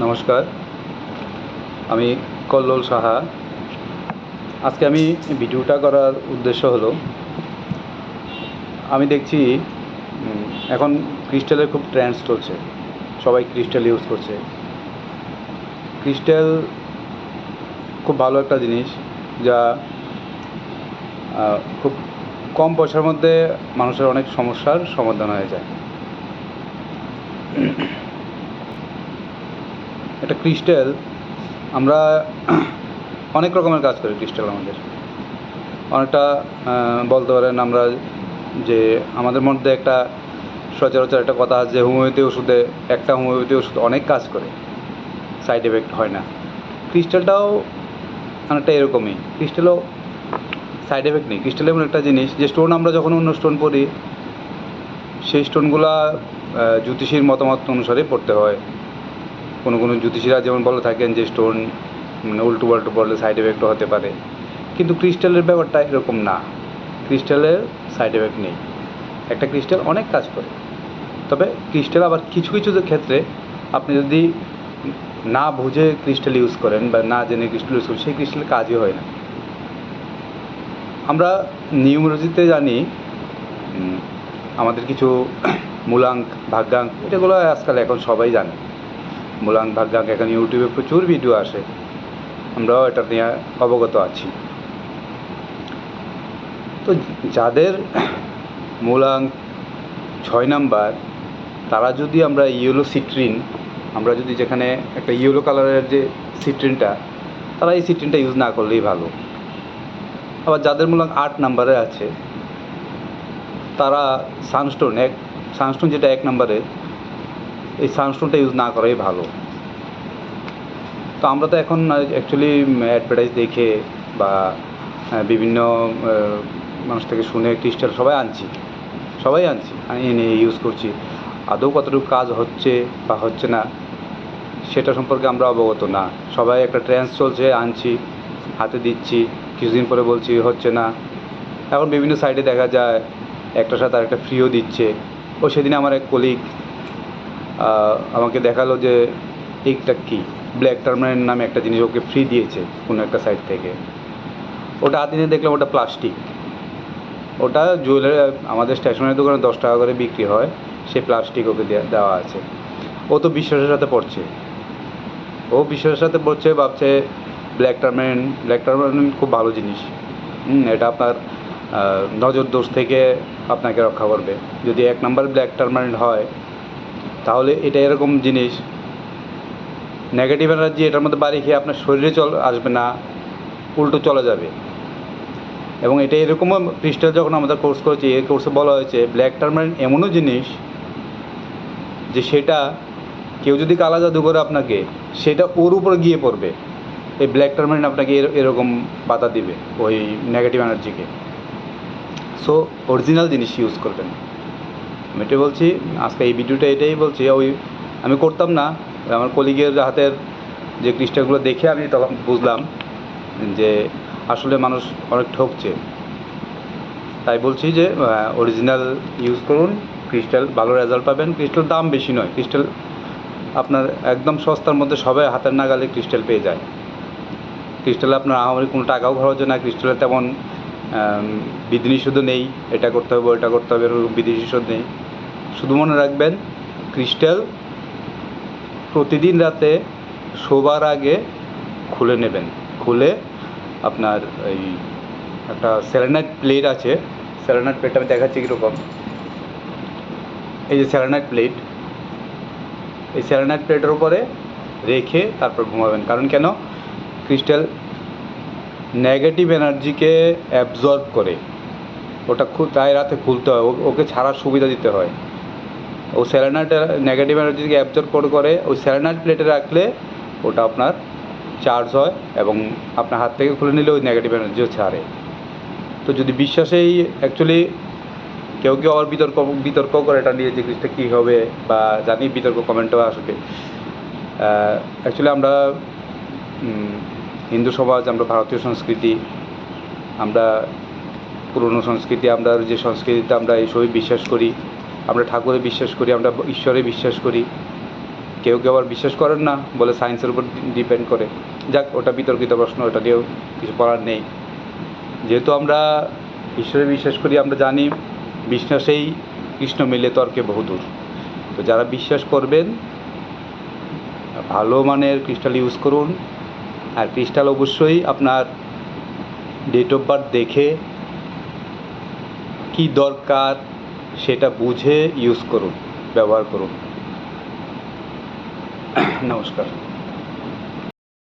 নমস্কার, আমি কল্লোল সাহা। আজকে আমি ভিডিওটা করার উদ্দেশ্য হলো, আমি দেখছি এখন ক্রিস্টালের খুব ট্রেন্ডস চলছে। সবাই ক্রিস্টাল ইউজ করছে। ক্রিস্টাল খুব ভালো একটা জিনিস, যা খুব কম পয়সার মধ্যে মানুষের অনেক সমস্যার সমাধান হয়ে যায়। একটা ক্রিস্টাল, আমরা অনেক রকমের কাজ করি। ক্রিস্টাল আমাদের অনেকটা বলতে পারেন আমরা যে আমাদের মধ্যে একটা সচরাচর একটা কথা আছে যে হোমিওপ্যাথি ওষুধে হোমিওপ্যাথি ওষুধ অনেক কাজ করে, সাইড এফেক্ট হয় না। ক্রিস্টালটাও অনেকটা এরকমই। ক্রিস্টালও সাইড এফেক্ট নেই। ক্রিস্টাল এমন একটা জিনিস যে স্টোন আমরা যখন অন্য স্টোন পড়ি, সেই স্টোনগুলা জ্যোতিষীর মতামত অনুসারে পড়তে হয়। কোনো কোনো জ্যোতিষীরা যেমন বলে থাকেন যে স্টোন উল্টো পাল্টো পড়লে সাইড এফেক্টও হতে পারে, কিন্তু ক্রিস্টালের ব্যাপারটা এরকম না। ক্রিস্টালের সাইড এফেক্ট নেই। একটা ক্রিস্টাল অনেক কাজ করে। তবে ক্রিস্টাল আবার কিছু কিছু ক্ষেত্রে আপনি যদি না বুঝে ক্রিস্টাল ইউজ করেন বা না জেনে ক্রিস্টাল ইউজ করেন, সেই ক্রিস্টালের কাজই হয় না। আমরা নিউমেরোলজিতে জানি আমাদের কিছু মূলাঙ্ক, ভাগ্যাঙ্ক, এটাগুলো আজকাল এখন সবাই জানে। মূলাঙ্ক, ভাগ্যাঙ্ক, এখন ইউটিউবে প্রচুর ভিডিও আসে, আমরাও এটা নিয়ে অবগত আছি। তো যাদের মূলাঙ্ক 6 নাম্বার, তারা যদি আমরা ইয়েলো সিট্রিন, আমরা যদি যেখানে একটা ইয়েলো কালারের যে সিট্রিনটা, তারা এই সিট্রিনটা ইউজ না করলেই ভালো। আবার যাদের মূলাঙ্ক 8 নাম্বারে আছে, তারা সানস্টোন যেটা 1 নাম্বারে, এই সানস্টোনটা ইউজ না করাই ভালো। তো আমরা তো এখন অ্যাকচুয়ালি অ্যাডভার্টাইজ দেখে বা বিভিন্ন মানুষ থেকে শুনে ক্রিস্টাল সবাই আনছি, এনে ইউজ করছি। আদৌ কতটুকু কাজ হচ্ছে বা হচ্ছে না সেটা সম্পর্কে আমরা অবগত না। সবাই একটা ট্রেন্ডস চলছে, আনছি, হাতে দিচ্ছি, কিছুদিন পরে বলছি হচ্ছে না। এখন বিভিন্ন সাইটে দেখা যায় একটার সাথে আরেকটা ফ্রিও দিচ্ছে। সেদিন আমার এক কলিগ আমাকে দেখালো যে এইটা কি, ব্ল্যাক টার্মারিন নামে একটা জিনিস ওকে ফ্রি দিয়েছে কোনো একটা সাইট থেকে। ওটা হাতে নিয়ে দেখলাম ওটা প্লাস্টিক। ওটা জুয়েলারি, আমাদের স্টেশনারি দোকানে 10 টাকা করে বিক্রি হয়, সে প্লাস্টিক ওকে দেওয়া আছে। ও তো বিশ্বাসের সাথে পড়ছে, ভাবছে ব্ল্যাক টার্মারিন খুব ভালো জিনিস। এটা আপনার নজর দোষ থেকে আপনাকে রক্ষা করবে। যদি 1 নাম্বার ব্ল্যাক টার্মারিন হয়, তাহলে এটা এরকম জিনিস, নেগেটিভ এনার্জি এটার মধ্যে বাড়ি খেয়ে আপনার শরীরে আসবে না, উল্টো চলে যাবে। এবং এটা এরকমও ক্রিস্টাল যখন আমাদের কোর্স করেছি, এই কোর্সে বলা হয়েছে ব্ল্যাক টার্মারিন এমনও জিনিস যে সেটা কেউ যদি কালা জাদু করে আপনাকে, সেটা ওর উপরে গিয়ে পড়বে। এই ব্ল্যাক টার্মারিন আপনাকে এরকম বাধা দিবে ওই নেগেটিভ এনার্জিকে। সো অরিজিনাল জিনিস ইউজ করবেন। আমি এটাই বলছি, আজকে এই ভিডিওটা এটাই বলছি। আমি করতাম না, আমার কলিগের হাতের যে ক্রিস্টালগুলো দেখে আমি তখন বুঝলাম যে আসলে মানুষ অনেক ঠকছে। তাই বলছি যে অরিজিনাল ইউজ করুন, ক্রিস্টাল ভালো রেজাল্ট পাবেন। ক্রিস্টাল দাম বেশি নয়, ক্রিস্টাল আপনার একদম সস্তার মধ্যে সবাই হাতের নাগালে ক্রিস্টাল পেয়ে যায়। ক্রিস্টালে আপনার আহামরি কোনো টাকাও খরচ হয় না। ক্রিস্টালে তেমন বিধিনিষেধও নেই, এটা করতে হবে ওটা করতে হবে, এরকম বিধিনিষেধ নেই। শুধু মনে রাখবেন, ক্রিস্টাল প্রতিদিন রাতে শোবার আগে খুলে নেবেন। খুলে আপনার এই একটা সেলেনাইট প্লেট আছে, সেলেনাইট প্লেটটা আমি দেখাচ্ছি কীরকম। এই যে সেলেনাইট প্লেট, এই সেলেনাইট প্লেটের উপরে রেখে তারপর ঘুমাবেন। কারণ কেন? ক্রিস্টাল নেগেটিভ এনার্জিকে অ্যাবজর্ব করে, ওটা তাই রাতে খুলতে হয়, ওকে ছাড়ার সুবিধা দিতে হয়। ও সেলেনাইট নেগেটিভ এনার্জিকে অ্যাবজর্ব করে ওই সেলেনাইট প্লেটে রাখলে ওটা আপনার চার্জ হয় এবং আপনার হাত থেকে খুলে নিলে ওই নেগেটিভ এনার্জিও ছাড়ে। তো যদি বিশ্বাসেই অ্যাকচুয়ালি কেউ আবার বিতর্ক করে এটা নিয়ে যে জিনিসটা কী হবে, বা জানি বিতর্ক কমেন্টও আসবে। অ্যাকচুয়ালি আমরা হিন্দু সমাজ, আমরা ভারতীয় সংস্কৃতি, আমরা পুরনো সংস্কৃতি, আমরা যে সংস্কৃতিতে আমরা এইসবই বিশ্বাস করি, আমরা ঠাকুরে বিশ্বাস করি, আমরা ঈশ্বরে বিশ্বাস করি। কেউ কেউ আবার বিশ্বাস করেন না, বলে সায়েন্সের উপর ডিপেন্ড করে। যাক, ওটা বিতর্কিত প্রশ্ন, ওটা দিয়েও কিছু করার নেই। যেহেতু আমরা ঈশ্বরে বিশ্বাস করি, আমরা জানি বিশ্বাসেই কৃষ্ণ মিলে তর্কে বহুদূর। তো যারা বিশ্বাস করবেন, ভালো মানের ক্রিস্টাল ইউজ করুন। আর ক্রিস্টাল অবশ্যই আপনার ডেট অফ বার্থ দেখে কি দরকার সেটা বুঝে ইউজ করুন, ব্যবহার করুন। নমস্কার।